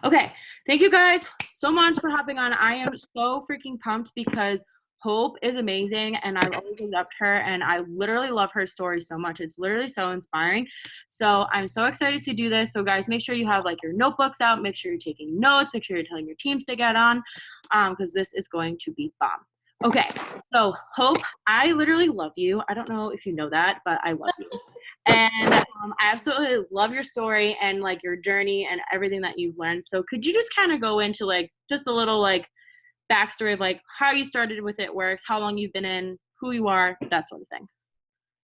Okay, thank you guys so much for hopping on. I am so freaking pumped because Hope is amazing and I've always loved her and I literally love her story so much. It's literally so inspiring. So I'm so excited to do this. So guys, make sure you have like your notebooks out, make sure you're taking notes, make sure you're telling your teams to get on because this is going to be bomb. Okay, so Hope, I literally love you. I don't know if you know that, but I love you. And I absolutely love your story and like your journey and everything that you've learned. So could you just kind of go into like just a little like backstory of like how you started with It Works, how long you've been in, who you are, that sort of thing?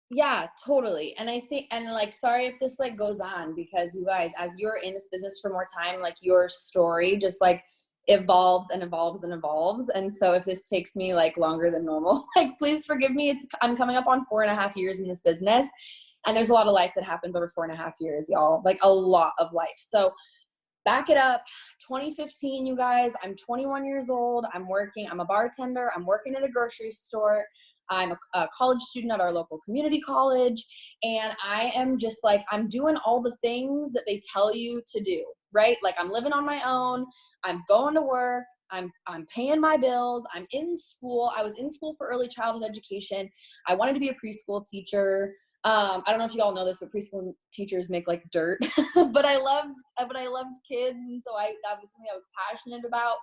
Yeah, totally. And I think, and like, sorry if this like goes on because you guys, as you're in this business for more time, like your story just like evolves and evolves and evolves. And so if this takes me like longer than normal, like please forgive me. I'm coming up on 4.5 years in this business. And there's a lot of life that happens over 4.5 years, y'all, like a lot of life. So back it up, 2015, you guys, I'm 21 years old. I'm a bartender. I'm working at a grocery store. I'm a college student at our local community college. And I am just like, I'm doing all the things that they tell you to do, right? Like I'm living on my own. I'm going to work. I'm paying my bills. I'm in school. I was in school for early childhood education. I wanted to be a preschool teacher. I don't know if you all know this, but preschool teachers make like dirt, but I loved kids. And so that was something I was passionate about.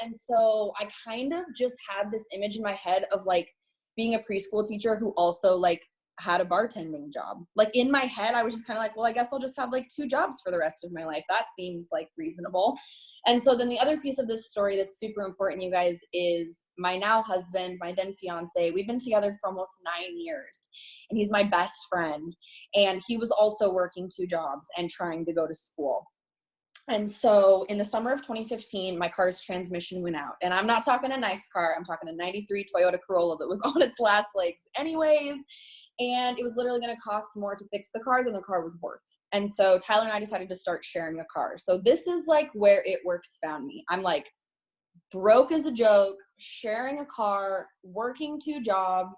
And so I kind of just had this image in my head of like being a preschool teacher who also like had a bartending job. Like in my head, I was just kind of like, well, I guess I'll just have like 2 jobs for the rest of my life. That seems like reasonable. And so then the other piece of this story that's super important, you guys, is my now husband, my then fiance. We've been together for almost 9 years and he's my best friend. And he was also working 2 jobs and trying to go to school. And so in the summer of 2015, my car's transmission went out. And I'm not talking a nice car. I'm talking a 93 Toyota Corolla that was on its last legs anyways. And it was literally going to cost more to fix the car than the car was worth. And so Tyler and I decided to start sharing a car. So this is like where It Works found me. I'm like broke as a joke, sharing a car, working 2 jobs,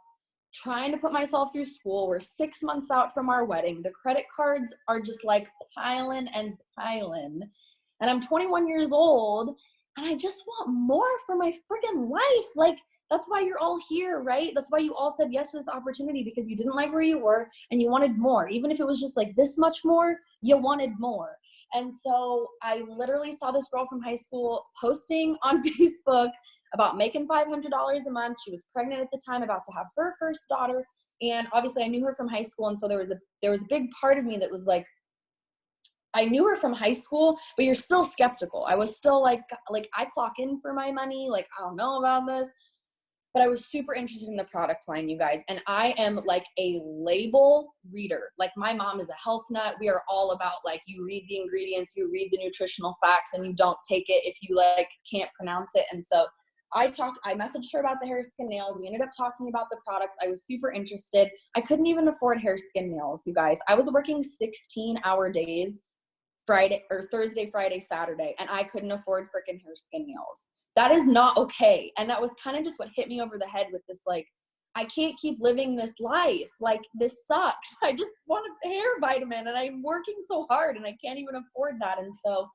trying to put myself through school. We're 6 months out from our wedding. The credit cards are just like piling and piling. And I'm 21 years old and I just want more for my friggin' life. Like, that's why you're all here, right? That's why you all said yes to this opportunity, because you didn't like where you were and you wanted more. Even if it was just like this much more, you wanted more. And so I literally saw this girl from high school posting on Facebook about making $500 a month. She was pregnant at the time, about to have her first daughter. And obviously I knew her from high school. And so there was a big part of me that was like, I knew her from high school, but you're still skeptical. I was still like I clock in for my money. Like, I don't know about this. But I was super interested in the product line, you guys. And I am like a label reader. Like my mom is a health nut. We are all about like, you read the ingredients, you read the nutritional facts, and you don't take it if you like can't pronounce it. And so I messaged her about the hair, skin, nails. We ended up talking about the products. I was super interested. I couldn't even afford hair, skin, nails, you guys. I was working 16-hour days, Thursday, Friday, Saturday, and I couldn't afford freaking hair, skin, nails. That is not okay. And that was kind of just what hit me over the head with this, like, I can't keep living this life. Like, this sucks. I just want a hair vitamin and I'm working so hard and I can't even afford that. And so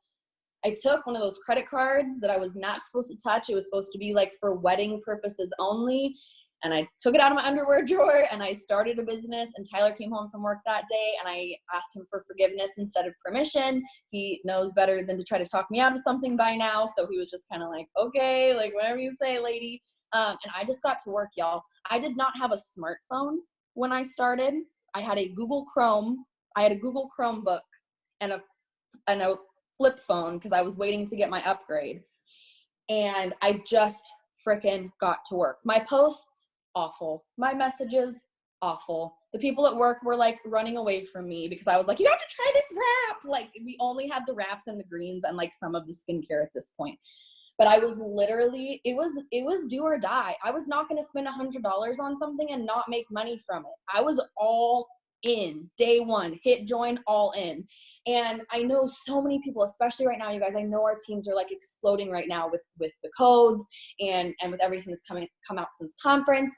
I took one of those credit cards that I was not supposed to touch. It was supposed to be like for wedding purposes only. And I took it out of my underwear drawer and I started a business. And Tyler came home from work that day and I asked him for forgiveness instead of permission. He knows better than to try to talk me out of something by now. So he was just kind of like, okay, like whatever you say, lady. And I just got to work, y'all. I did not have a smartphone when I started. I had a Google Chromebook and a flip phone because I was waiting to get my upgrade. And I just frickin' got to work. My posts, awful. My messages, awful. The people at work were like running away from me because I was like, you have to try this wrap. Like, we only had the wraps and the greens and like some of the skincare at this point. But I was literally, it was do or die. I was not going to spend $100 on something and not make money from it. I was all in day one, hit join, all in. And I know so many people, especially right now, you guys, I know our teams are like exploding right now with the codes and with everything that's come out since conference.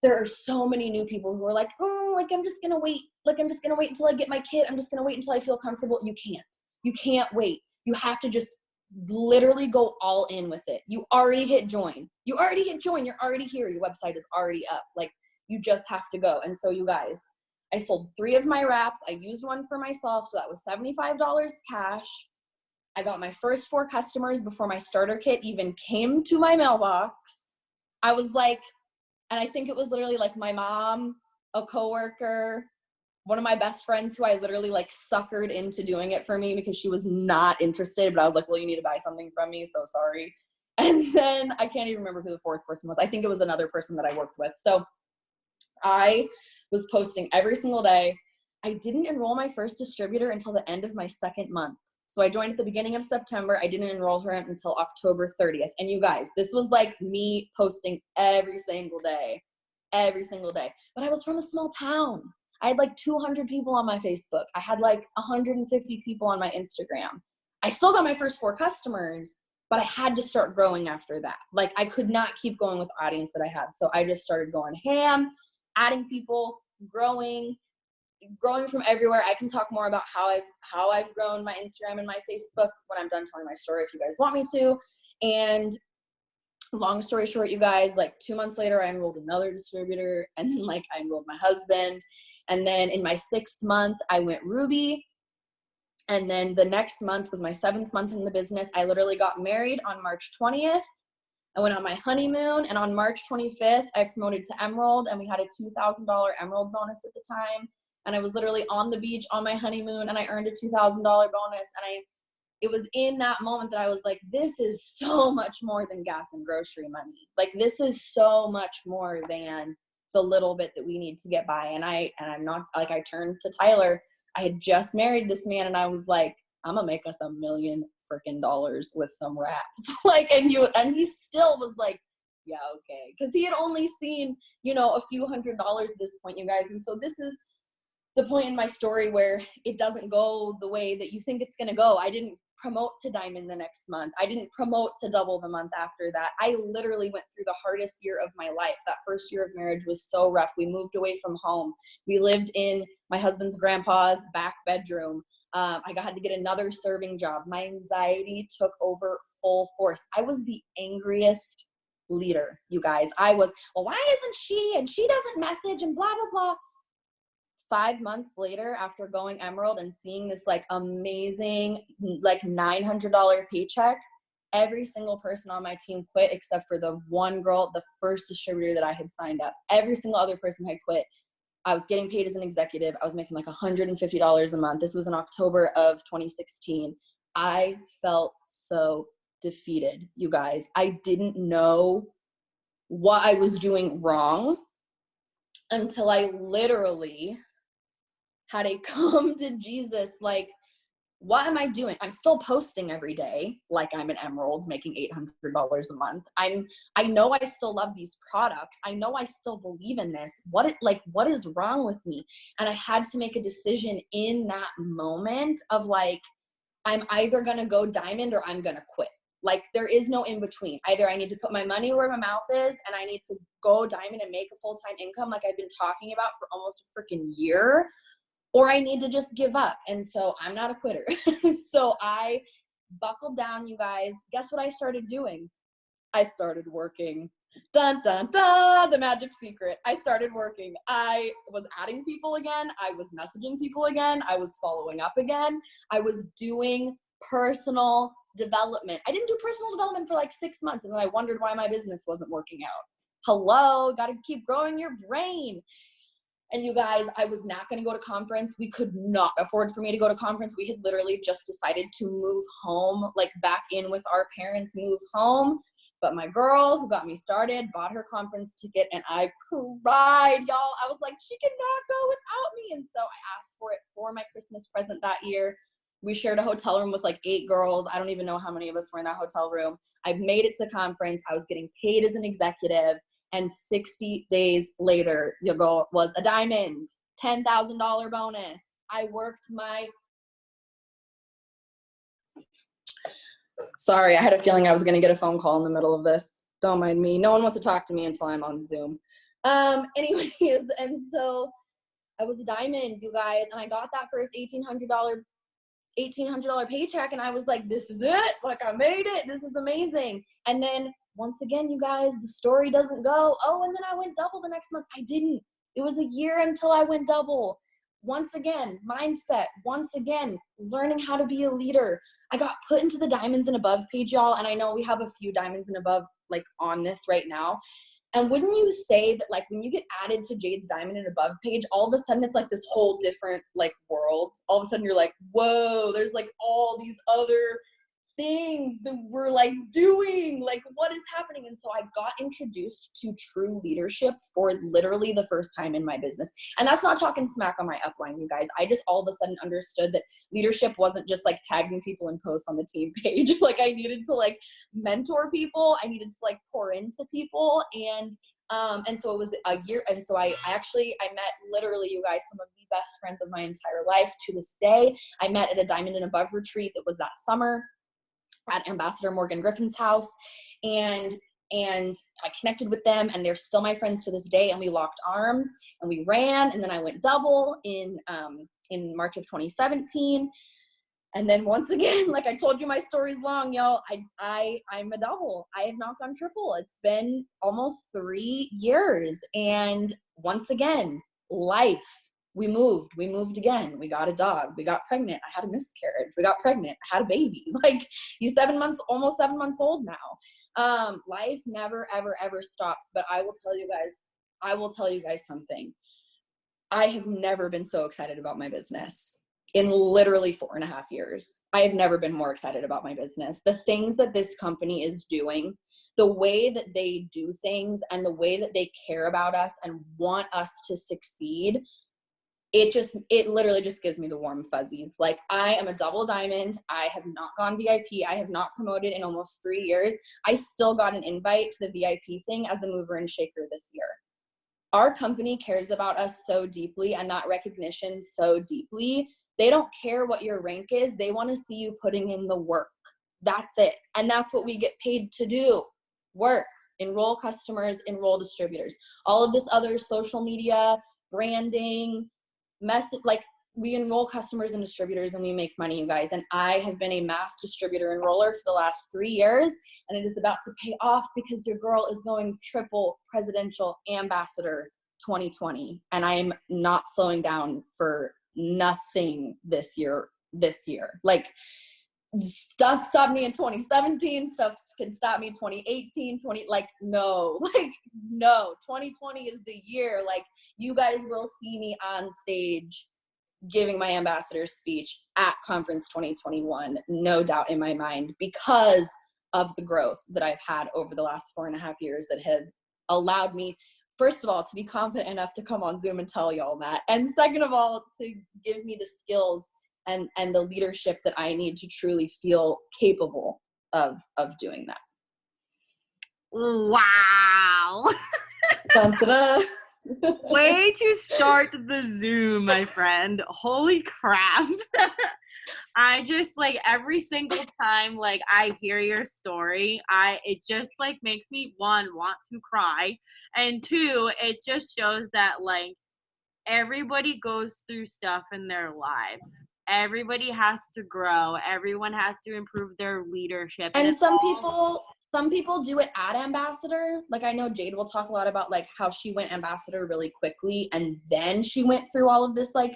There are so many new people who are like, oh, like, I'm just going to wait. Like, I'm just going to wait until I get my kid. I'm just going to wait until I feel comfortable. You can't wait. You have to just literally go all in with it. You already hit join. You're already here. Your website is already up. Like, you just have to go. And so you guys, I sold 3 of my wraps. I used one for myself. So that was $75 cash. I got my first 4 customers before my starter kit even came to my mailbox. I was like, and I think it was literally like my mom, a coworker, one of my best friends who I literally like suckered into doing it for me because she was not interested, but I was like, well, you need to buy something from me, so sorry. And then I can't even remember who the 4th person was. I think it was another person that I worked with. So I was posting every single day. I didn't enroll my first distributor until the end of my 2nd month. So I joined at the beginning of September. I didn't enroll her until October 30th. And you guys, this was like me posting every single day. But I was from a small town. I had like 200 people on my Facebook. I had like 150 people on my Instagram. I still got my first 4 customers, but I had to start growing after that. Like, I could not keep going with the audience that I had. So I just started going ham, adding people, growing from everywhere. I can talk more about how I've grown my Instagram and my Facebook when I'm done telling my story, if you guys want me to. And long story short, you guys, like 2 months later, I enrolled another distributor, and then like I enrolled my husband. And then in my 6th month, I went Ruby. And then the next month was my 7th month in the business. I literally got married on March 20th. I went on my honeymoon, and on March 25th, I promoted to Emerald, and we had a $2,000 Emerald bonus at the time. And I was literally on the beach on my honeymoon, and I earned a $2,000 bonus. And it was in that moment that I was like, this is so much more than gas and grocery money. Like, this is so much more than the little bit that we need to get by. And I'm not, like, I turned to Tyler. I had just married this man, and I was like, I'm gonna make us $1 million freaking dollars with some wraps. Like, and he still was like, yeah, okay. Cause he had only seen, a few $100s at this point, you guys. And so this is the point in my story where it doesn't go the way that you think it's going to go. I didn't promote to diamond the next month. I didn't promote to double the month after that. I literally went through the hardest year of my life. That first year of marriage was so rough. We moved away from home. We lived in my husband's grandpa's back bedroom. I had to get another serving job. My anxiety took over full force. I was the angriest leader, you guys. I was, well, why isn't she? And she doesn't message and blah, blah, blah. 5 months later, after going Emerald and seeing this like amazing, like $900 paycheck, every single person on my team quit except for the one girl, the first distributor that I had signed up. Every single other person had quit. I was getting paid as an executive. I was making like $150 a month. This was in October of 2016. I felt so defeated, you guys. I didn't know what I was doing wrong until I literally had a come to Jesus, like, what am I doing? I'm still posting every day like I'm an Emerald making $800 a month. I know I still love these products. I know I still believe in this. What is wrong with me? And I had to make a decision in that moment of like, I'm either going to go diamond or I'm going to quit. Like, there is no in between. Either I need to put my money where my mouth is and I need to go diamond and make a full-time income like I've been talking about for almost a freaking year, or I need to just give up. And so I'm not a quitter. So I buckled down, you guys. Guess what I started doing? I started working. Dun, dun, dun, the magic secret. I started working. I was adding people again. I was messaging people again. I was following up again. I was doing personal development. I didn't do personal development for like 6 months, and then I wondered why my business wasn't working out. Hello, got to keep growing your brain. And you guys, I was not going to go to conference. We could not afford for me to go to conference. We had literally just decided to move home, like back in with our parents, move home. But my girl who got me started bought her conference ticket, and I cried, y'all. I was like, she cannot go without me. And so I asked for it for my Christmas present that year. We shared a hotel room with like 8 girls. I don't even know how many of us were in that hotel room. I made it to conference. I was getting paid as an executive. And 60 days later, your girl was a diamond, $10,000 bonus. I worked Sorry, I had a feeling I was going to get a phone call in the middle of this. Don't mind me. No one wants to talk to me until I'm on Zoom. Anyways, and so I was a diamond, you guys, and I got that first $1,800 $1,800 paycheck. And I was like, this is it. Like, I made it. This is amazing. And then once again, you guys, the story doesn't go, oh, and then I went double the next month. I didn't. It was a year until I went double. Once again, mindset. Once again, learning how to be a leader. I got put into the diamonds and above page, y'all. And I know we have a few diamonds and above like on this right now. And wouldn't you say that like when you get added to Jade's diamond and above page, all of a sudden it's like this whole different like world. All of a sudden you're like, whoa, there's like all these other things that we're like doing, like what is happening? And so I got introduced to true leadership for literally the first time in my business. And that's not talking smack on my upline, you guys. I just all of a sudden understood that leadership wasn't just like tagging people in posts on the team page. Like I needed to like mentor people. I needed to like pour into people. And so it was a year. And so I met literally, you guys, some of the best friends of my entire life to this day. I met at a diamond and above retreat that was that summer at Ambassador Morgan Griffin's house, and I connected with them, and they're still my friends to this day. And we locked arms and we ran, and then I went double in March of 2017. And then once again, like I told you, my story's long, y'all. I'm a double. I have not gone triple. It's been almost 3 years, and once again, life. We moved again. We got a dog. We got pregnant. I had a miscarriage. We got pregnant. I had a baby. Like he's almost 7 months old now. Life never, ever, ever stops. But I will tell you guys something. I have never been so excited about my business in literally 4.5 years. I have never been more excited about my business. The things that this company is doing, the way that they do things, and the way that they care about us and want us to succeed, it literally just gives me the warm fuzzies. Like I am a double diamond. I have not gone VIP. I have not promoted in almost 3 years. I still got an invite to the VIP thing as a mover and shaker this year. Our company cares about us so deeply, and that recognition so deeply. They don't care what your rank is. They want to see you putting in the work. That's it. And that's what we get paid to do. Work, enroll customers, enroll distributors. All of this other social media, branding, message, like we enroll customers and distributors and we make money, you guys. And I have been a mass distributor enroller for the last 3 years, and it is about to pay off because your girl is going triple presidential ambassador 2020. And I'm not slowing down for nothing this year. Like stuff stopped me in 2017, stuff can stop me in 2018, like no, 2020 is the year. Like you guys will see me on stage giving my ambassador speech at Conference 2021, no doubt in my mind, because of the growth that I've had over the last 4.5 years that have allowed me, first of all, to be confident enough to come on Zoom and tell y'all that. And second of all, to give me the skills and the leadership that I need to truly feel capable of doing that. Wow. Dun-da-da. Way to start the Zoom, my friend. Holy crap. I just like every single time like I hear your story, it just like makes me one, want to cry, and two, it just shows that like everybody goes through stuff in their lives. Everybody has to grow. Everyone has to improve their leadership. And some people do it at ambassador. Like I know Jade will talk a lot about like how she went ambassador really quickly, and then she went through all of this like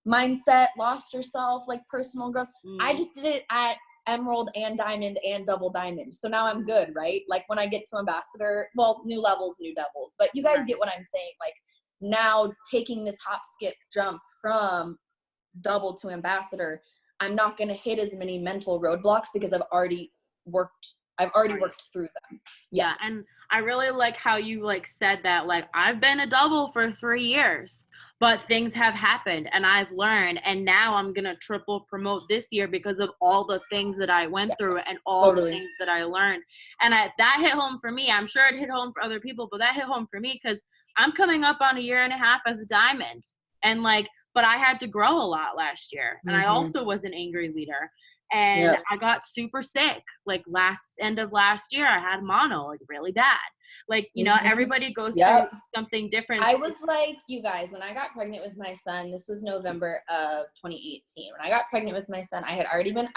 mindset, lost herself, like personal growth. I just did it at emerald and diamond and double diamond. So now I'm good, right? Like when I get to ambassador, well, new levels, new devils. But you guys get what I'm saying. Like now taking this hop, skip, jump from double to ambassador, I'm not going to hit as many mental roadblocks because I've already worked through them. Yeah. And I really like how you like said that, like I've been a double for 3 years, but things have happened and I've learned, and now I'm going to triple promote this year because of all the things that I went through and all the things that I learned. And that hit home for me. I'm sure it hit home for other people, but that hit home for me because I'm coming up on 1.5 years as a diamond, and like, but I had to grow a lot last year, and I also was an angry leader. And Yep. I got super sick, like end of last year. I had mono, like really bad. Like, you know, everybody goes through Yep. something different. I was like, you guys, when I got pregnant with my son, this was November of 2018. When I got pregnant with my son, I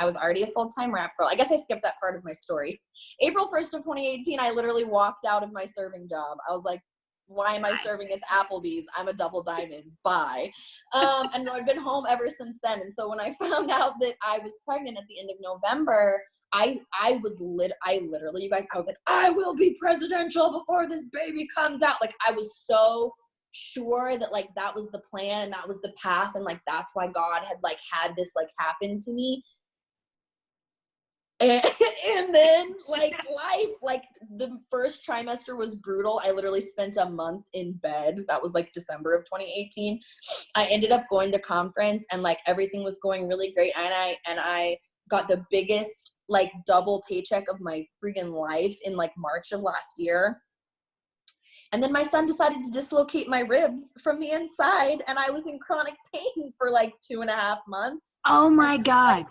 was already a full-time rap girl. I guess I skipped that part of my story. April 1st of 2018, I literally walked out of my serving job. I was like, why am I serving at the Applebee's? I'm a double diamond. Bye. And so I've been home ever since then. And so when I found out that I was pregnant at the end of November, I literally, you guys, I was like, I will be presidential before this baby comes out. Like, I was so sure that like that was the plan and that was the path, and like that's why God had this like happen to me. And then like life, like the first trimester was brutal. I literally spent a month in bed. That was like December of 2018. I ended up going to conference and like everything was going really great. And I got the biggest like double paycheck of my freaking life in like March of last year. And then my son decided to dislocate my ribs from the inside, and I was in chronic pain for like 2.5 months. Oh my God.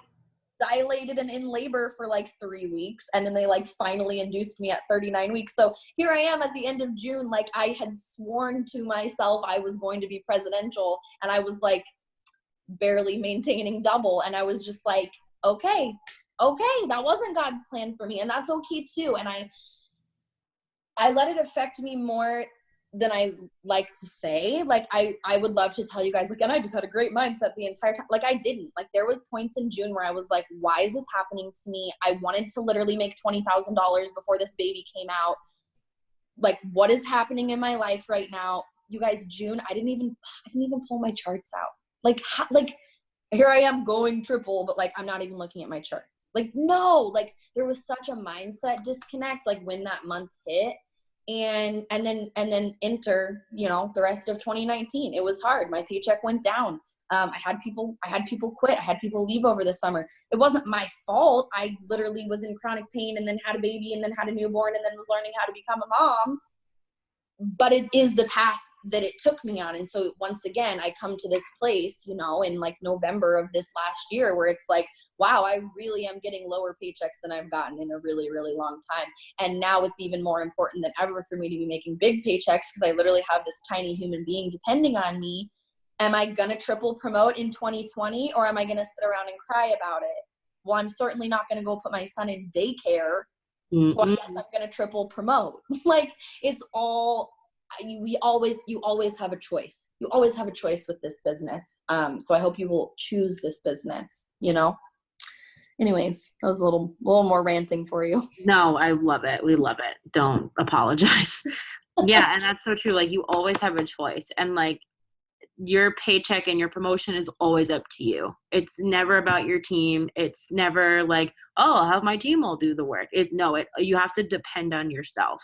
Dilated and in labor for like 3 weeks, and then they like finally induced me at 39 weeks. So here I am at the end of June. Like, I had sworn to myself I was going to be presidential, and I was like barely maintaining double, and I was just like, okay, that wasn't God's plan for me, and that's okay too. And I let it affect me more than I like to say. Like, I would love to tell you guys, like, and I just had a great mindset the entire time. Like, I didn't. Like, there was points in June where I was like, why is this happening to me? I wanted to literally make $20,000 before this baby came out. Like, what is happening in my life right now? You guys, June, I didn't even pull my charts out. Like, here I am going triple, but like, I'm not even looking at my charts. Like, no, like there was such a mindset disconnect, like when that month hit. And then enter, you know, the rest of 2019. It was hard. My paycheck went down. I had people quit. I had people leave over the summer. It wasn't my fault. I literally was in chronic pain and then had a baby and then had a newborn and then was learning how to become a mom. But it is the path that it took me on. And so once again, I come to this place, you know, in like November of this last year where it's like, wow, I really am getting lower paychecks than I've gotten in a really, really long time. And now it's even more important than ever for me to be making big paychecks because I literally have this tiny human being depending on me. Am I going to triple promote in 2020, or am I going to sit around and cry about it? Well, I'm certainly not going to go put my son in daycare. So I guess I'm going to triple promote. Like, it's all, you always have a choice. You always have a choice with this business. So I hope you will choose this business, you know? Anyways, that was a little more ranting for you. No, I love it. We love it. Don't apologize. Yeah, and that's so true. Like, you always have a choice. And like, your paycheck and your promotion is always up to you. It's never about your team. It's never like, oh, I'll have my team will do the work. You have to depend on yourself.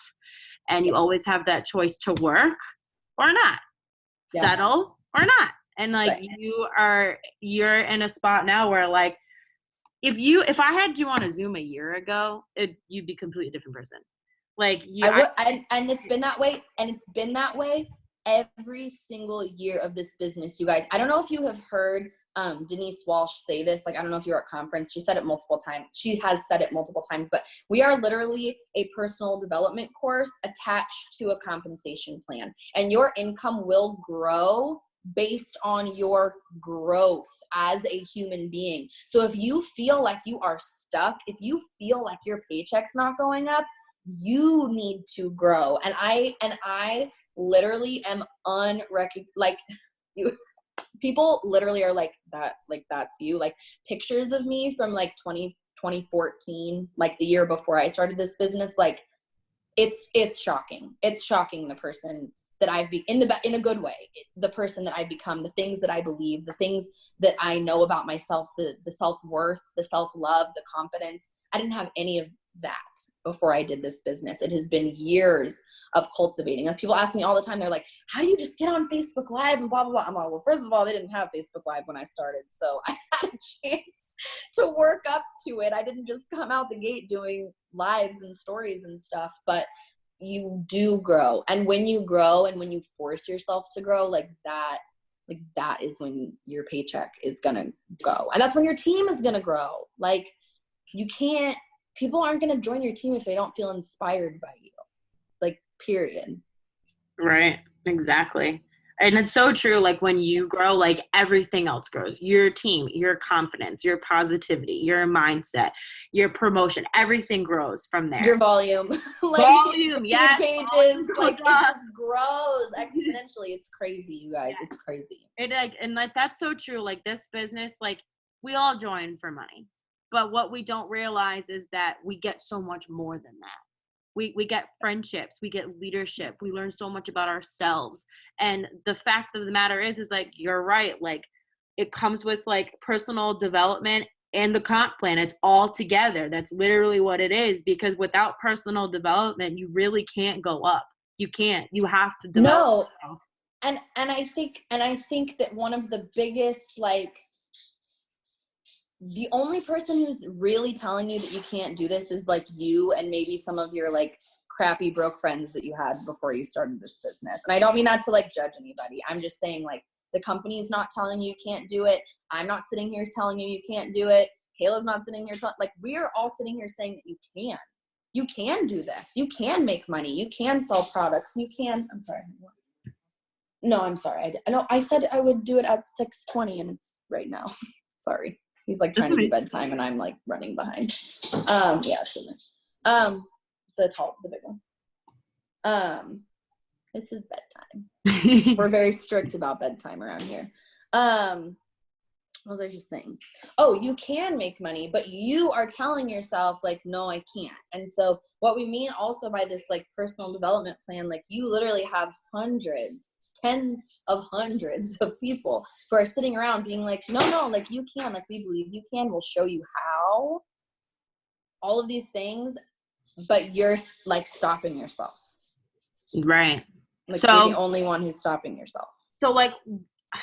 And you always have that choice to work or not, settle or not. And like, you're in a spot now where like, if I had you on a Zoom a year ago, you'd be a completely different person. Like, and it's been that way. And it's been that way every single year of this business, you guys. I don't know if you have heard Denise Walsh say this. Like, I don't know if you were at conference. She said it multiple times. She has said it multiple times, but we are literally a personal development course attached to a compensation plan, and your income will grow based on your growth as a human being. So if you feel like you are stuck, if you feel like your paycheck's not going up, you need to grow. And I literally am like, you people literally are like that, like that's you. Like, pictures of me from like 2014, like the year before I started this business, like it's shocking. It's shocking, the person that I've been in a good way, the person that I've become, the things that I believe, the things that I know about myself, the self-worth, the self-love, the confidence. I didn't have any of that before I did this business. It has been years of cultivating. Like, people ask me all the time, they're like, how do you just get on Facebook Live and blah, blah, blah. I'm like, well, first of all, they didn't have Facebook Live when I started. So I had a chance to work up to it. I didn't just come out the gate doing lives and stories and stuff, but you do grow. And when you grow and when you force yourself to grow, like like that is when your paycheck is gonna go. And that's when your team is gonna grow. Like people aren't gonna join your team if they don't feel inspired by you. Like, period. Right. Exactly. And it's so true. Like when you grow, like everything else grows. Your team, your confidence, your positivity, your mindset, your promotion, everything grows from there. Your volume. Like volume, yes. pages, Volume like it up. just grows exponentially. It's crazy, you guys. Yeah. It's crazy. And like that's so true. Like this business, like we all join for money. But what we don't realize is that we get so much more than that. We get friendships, we get leadership, we learn so much about ourselves. And the fact of the matter is like, you're right. Like it comes with like personal development and the comp plan. It's all together. That's literally what it is, because without personal development, you really can't go up. You can't. You have to develop. No. And I think that one of the biggest, like, the only person who's really telling you that you can't do this is like you and maybe some of your like crappy broke friends that you had before you started this business. And I don't mean that to like judge anybody. I'm just saying, like, the company's not telling you you can't do it. I'm not sitting here telling you you can't do it. Kayla's not sitting here like, we're all sitting here saying that you can. You can do this. You can make money. You can sell products. You can. I'm sorry. No, I'm sorry. I said I would do it at 6:20 and it's right now. Sorry. He's like trying to do bedtime and I'm like running behind. Yeah, it's in there. The big one. It's his bedtime. We're very strict about bedtime around here. What was I just saying? Oh, you can make money, but you are telling yourself like, no, I can't. And so what we mean also by this like personal development plan, like you literally have tens of hundreds of people who are sitting around being like, no, like you can, like we believe you can, we'll show you how, all of these things, but you're like stopping yourself. Right. Like so you're the only one who's stopping yourself.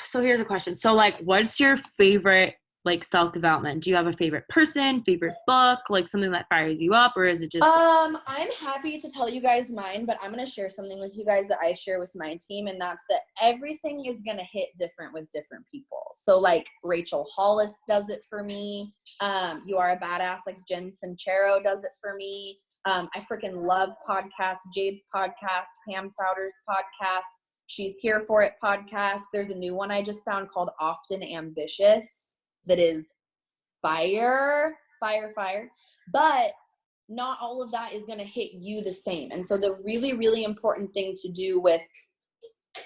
So here's a question. So like, what's your favorite like self-development? Do you have a favorite person, favorite book, like something that fires you up, or is it just I'm happy to tell you guys mine, but I'm going to share something with you guys that I share with my team, and that's that everything is going to hit different with different people. So like Rachel Hollis does it for me. You Are a Badass, like Jen Sincero does it for me. I freaking love podcasts. Jade's podcast, Pam Souter's podcast, She's Here For It podcast. There's a new one I just found called Often Ambitious that is fire. But not all of that is going to hit you the same. And so the really, really important thing to do with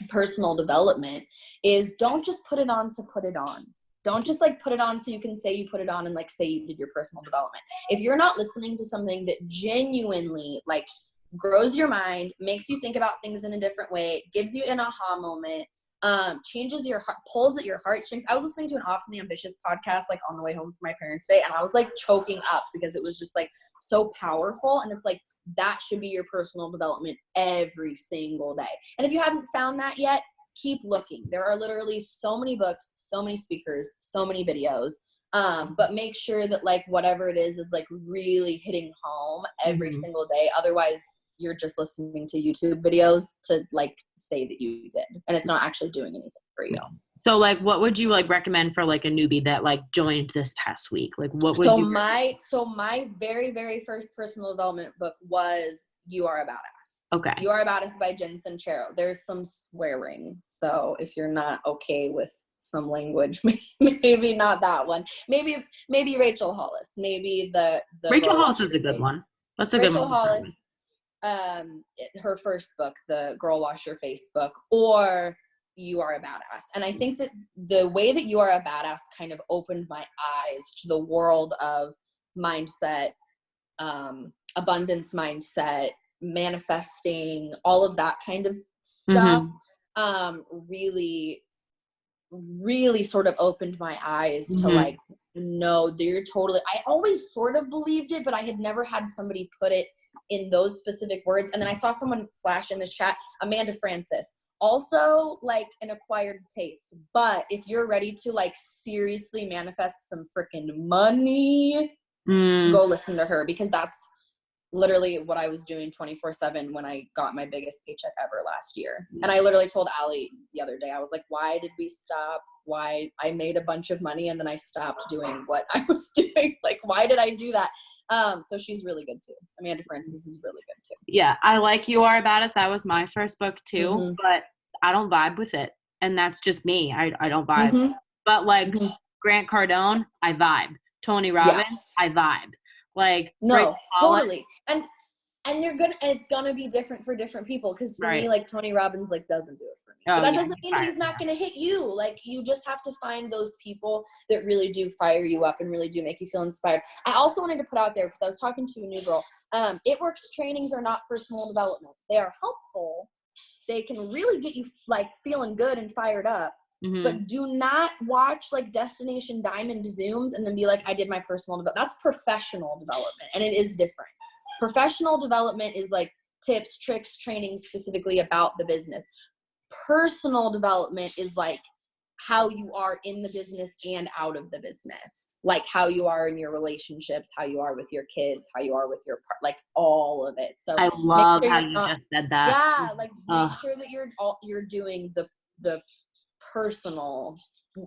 personal development is don't just put it on to put it on. Don't just like put it on so you can say you put it on and like say you did your personal development. If you're not listening to something that genuinely like grows your mind, makes you think about things in a different way, gives you an aha moment, changes your heart, pulls at your heartstrings. I was listening to an Often Ambitious podcast like on the way home from my parents' day, and I was like choking up because it was just like so powerful. And it's like, that should be your personal development every single day. And if you haven't found that yet, keep looking. There are literally so many books, so many speakers, so many videos. But make sure that like whatever it is like really hitting home every single day. Otherwise, you're just listening to YouTube videos to like say that you did, and it's not actually doing anything for you. So like, what would you like recommend for like a newbie that like joined this past week? Like what would my very, very first personal development book was You Are a Badass. Okay. You Are a Badass by Jen Sincero. There's some swearing, so if you're not okay with some language, maybe not that one. Maybe Rachel Hollis. Maybe the Rachel Hollis is a good one. That's a good one. Rachel Hollis. Her first book, the Girl Wash Your Face book, or You Are a Badass. And I think that the way that You Are a Badass kind of opened my eyes to the world of mindset, abundance mindset, manifesting, all of that kind of stuff, really sort of opened my eyes to like, no, you're totally, I always sort of believed it, but I had never had somebody put it in those specific words. And then I saw someone flash in the chat, Amanda Francis, also like an acquired taste. But if you're ready to like seriously manifest some freaking money, go listen to her, because that's literally what I was doing 24/7 when I got my biggest paycheck ever last year. And I literally told Allie the other day, I was like, why did we stop? Why I made a bunch of money and then I stopped doing what I was doing. Like, why did I do that? So she's really good too. Amanda Francis is really good too. Yeah, I like You Are a Badass. That was my first book too, Mm-hmm. but I don't vibe with it. And that's just me. I don't vibe. Mm-hmm. But like Mm-hmm. Grant Cardone, I vibe. Tony Yeah. Robbins, I vibe. Like No, totally. And you're gonna, and it's gonna be different for different people. Cause for me, like Tony Robbins, like doesn't do it for me. But that doesn't mean that he's not gonna hit you. Like you just have to find those people that really do fire you up and really do make you feel inspired. I also wanted to put out there, because I was talking to a new girl. It Works trainings are not personal development. They are helpful. They can really get you like feeling good and fired up. Mm-hmm. But do not watch like Destination Diamond Zooms and then be like, I did my personal development. That's professional development, and it is different. Professional development is like tips, tricks, training specifically about the business. Personal development is like how you are in the business and out of the business, like how you are in your relationships, how you are with your kids, how you are with your like all of it. So I love how you just said that. Yeah, like make sure that you're doing the personal,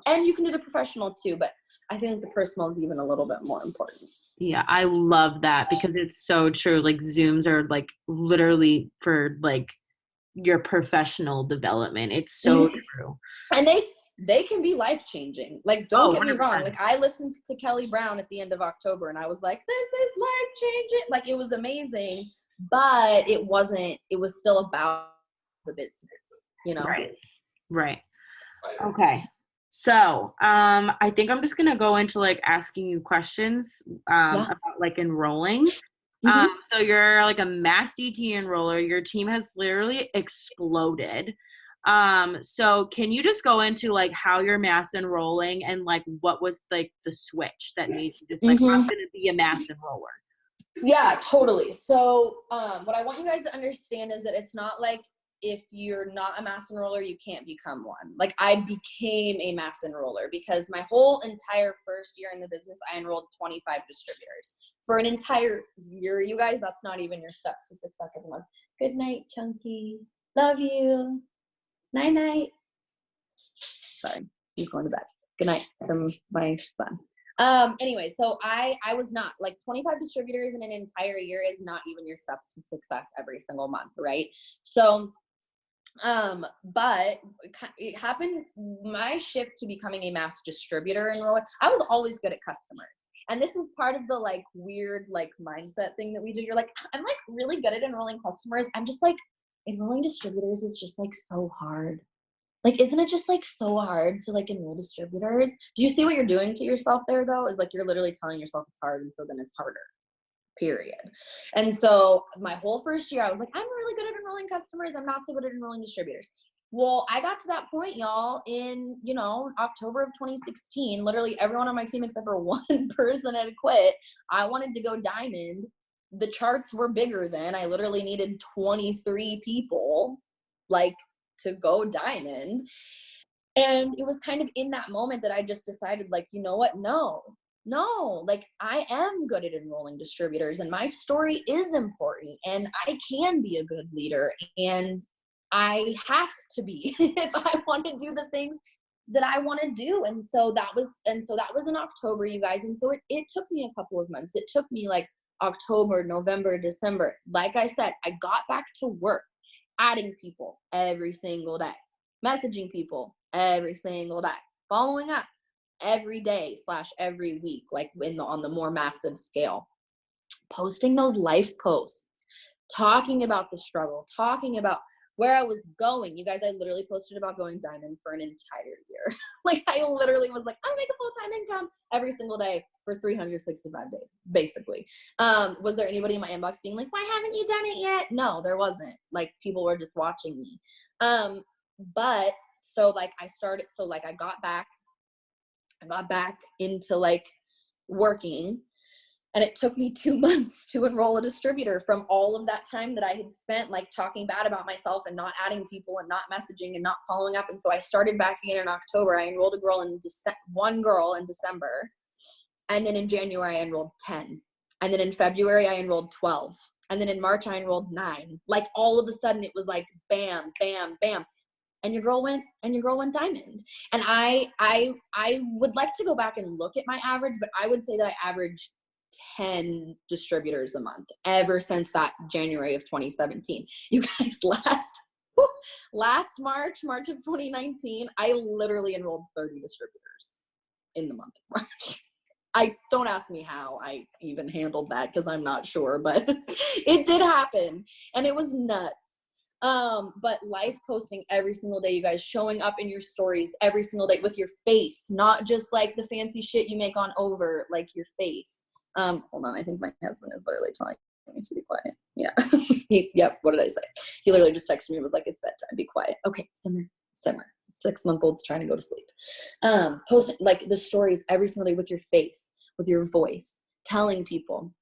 and you can do the professional too, but I think the personal is even a little bit more important. Yeah, I love that, because it's so true. Like Zooms are like literally for like your professional development. It's so true. And they can be life-changing. Like, don't get me wrong. Like, I listened to Kelly Brown at the end of October, and I was like, this is life-changing. Like, it was amazing, but it was still about the business, you know? Right. Okay. So, I think I'm just going to go into like asking you questions, about like enrolling. Mm-hmm. So you're like a mass DT enroller. Your team has literally exploded. So can you just go into like how you're mass enrolling and like what was like the switch that made you just like, I'm going to be a mass enroller? Yeah, totally. So, what I want you guys to understand is that it's not like if you're not a mass enroller, you can't become one. Like I became a mass enroller because my whole entire first year in the business, I enrolled 25 distributors for an entire year. You guys, that's not even your steps to success every month. Good night, Chunky. Love you. Night night. Sorry, he's going to bed. Good night to my son. Anyway, so I was not like 25 distributors in an entire year is not even your steps to success every single month, right? So, but it happened, my shift to becoming a mass distributor enroller, I was always good at customers. And this is part of the like weird like mindset thing that we do. You're like, I'm like really good at enrolling customers. I'm just like, enrolling distributors is just like so hard. Like, isn't it just like so hard to like enroll distributors? Do you see what you're doing to yourself there though? Is like, you're literally telling yourself it's hard, and so then it's harder, period. And so my whole first year, I was like, I'm really good at enrolling customers. I'm not so good at enrolling distributors. Well, I got to that point, y'all, in, October of 2016, literally everyone on my team except for one person had quit. I wanted to go diamond. The charts were bigger then. I literally needed 23 people, like, to go diamond. And it was kind of in that moment that I just decided, like, you know what? No, like I am good at enrolling distributors and my story is important and I can be a good leader and I have to be if I want to do the things that I want to do. And so that was in October, you guys. And so it took me a couple of months. It took me like October, November, December. Like I said, I got back to work, adding people every single day, messaging people every single day, following up every day / every week, like on the more massive scale, posting those life posts, talking about the struggle, talking about where I was going. You guys, I literally posted about going diamond for an entire year. Like I literally was like, I'll make a full-time income every single day for 365 days, basically. Was there anybody in my inbox being like, why haven't you done it yet? No, there wasn't. Like people were just watching me. But so like I got back into like working, and it took me 2 months to enroll a distributor from all of that time that I had spent like talking bad about myself and not adding people and not messaging and not following up. And so I started back again in October. I enrolled one girl in December. And then in January I enrolled 10. And then in February I enrolled 12. And then in March, I enrolled 9. Like all of a sudden it was like, bam, bam, bam. And your girl went diamond. And I would like to go back and look at my average, but I would say that I averaged 10 distributors a month ever since that January of 2017. You guys, last March of 2019, I literally enrolled 30 distributors in the month of March. Don't ask me how I even handled that because I'm not sure, but it did happen and it was nuts. But live posting every single day, you guys, showing up in your stories every single day with your face, not just like the fancy shit you make on over, like your face. Hold on, I think my husband is literally telling me to be quiet. Yeah. Yep, what did I say? He literally just texted me and was like, it's bedtime, be quiet. Okay, simmer. 6-month-old's trying to go to sleep. Posting like the stories every single day with your face, with your voice, telling people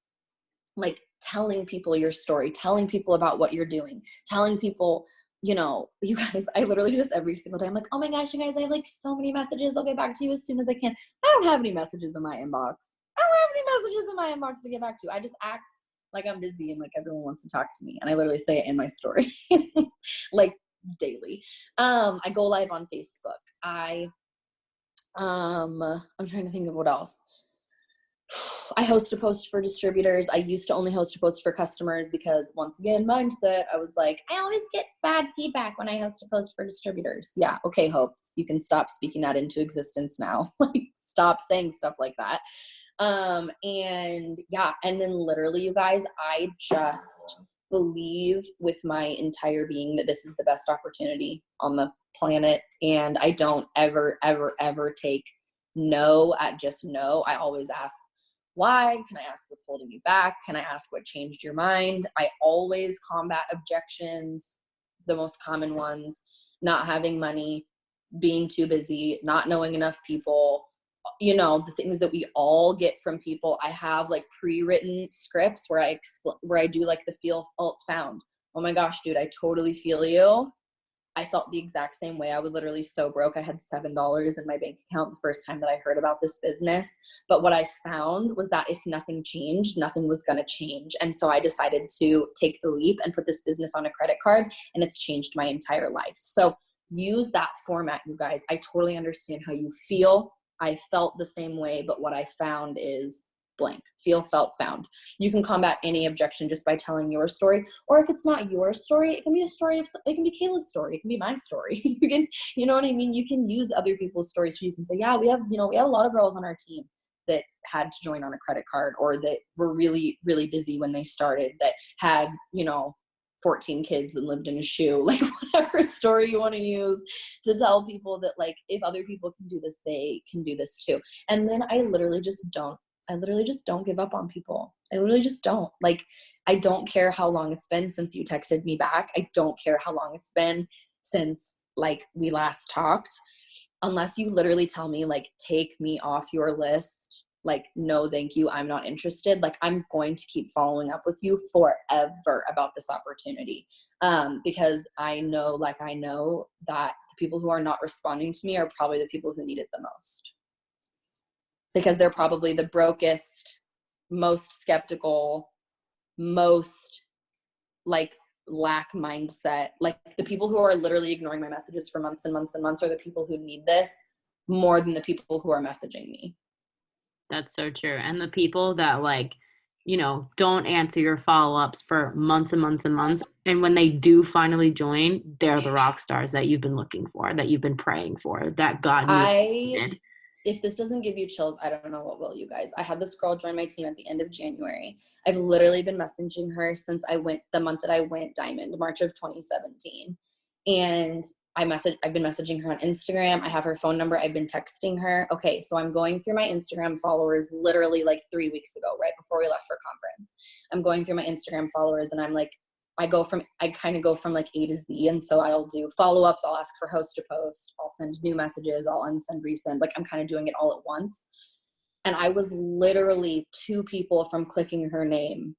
your story, telling people about what you're doing, telling people, you know, you guys, I literally do this every single day. I'm like, oh my gosh, you guys, I have like so many messages. I'll get back to you as soon as I can. I don't have any messages in my inbox. I don't have any messages in my inbox to get back to. I just act like I'm busy and like everyone wants to talk to me. And I literally say it in my story, like daily. I go live on Facebook. I'm trying to think of what else. I host a post for distributors. I used to only host a post for customers because once again, mindset, I was like, I always get bad feedback when I host a post for distributors. Yeah. Okay, Hope. So you can stop speaking that into existence now. Like stop saying stuff like that. And yeah. And then literally you guys, I just believe with my entire being that this is the best opportunity on the planet. And I don't ever, ever, ever take no at just no. I always ask, why? Can I ask what's holding you back? Can I ask what changed your mind? I always combat objections, the most common ones, not having money, being too busy, not knowing enough people, you know, the things that we all get from people. I have like pre-written scripts where I do like the feel, felt, found. Oh my gosh, dude, I totally feel you. I felt the exact same way. I was literally so broke. I had $7 in my bank account the first time that I heard about this business. But what I found was that if nothing changed, nothing was going to change. And so I decided to take the leap and put this business on a credit card, and it's changed my entire life. So use that format, you guys. I totally understand how you feel. I felt the same way, but what I found is blank. Feel, felt, found. You can combat any objection just by telling your story. Or if it's not your story, it can be a story of, it can be Kayla's story. It can be my story. You can, you know what I mean? You can use other people's stories. So you can say, yeah, we have a lot of girls on our team that had to join on a credit card, or that were really, really busy when they started, that had, 14 kids and lived in a shoe, like whatever story you want to use to tell people that like, if other people can do this, they can do this too. And then I literally just don't give up on people. I literally just don't. Like, I don't care how long it's been since you texted me back. I don't care how long it's been since like we last talked. Unless you literally tell me like, take me off your list. Like, no, thank you. I'm not interested. Like, I'm going to keep following up with you forever about this opportunity. Because I know that the people who are not responding to me are probably the people who need it the most. Because they're probably the brokest, most skeptical, most like lack mindset. Like the people who are literally ignoring my messages for months and months and months are the people who need this more than the people who are messaging me. That's so true. And the people that like, don't answer your follow-ups for months and months and months. And when they do finally join, they're the rock stars that you've been looking for, that you've been praying for, that God needed. If this doesn't give you chills, I don't know what will, you guys. I had this girl join my team at the end of January. I've literally been messaging her since the month that I went diamond, March of 2017. And I've been messaging her on Instagram. I have her phone number. I've been texting her. Okay, so I'm going through my Instagram followers literally like 3 weeks ago, right before we left for conference. I'm going through my Instagram followers and I'm like, I kind of go from like A to Z. And so I'll do follow-ups. I'll ask for host to post. I'll send new messages. I'll unsend, resend. Like I'm kind of doing it all at once. And I was literally 2 people from clicking her name.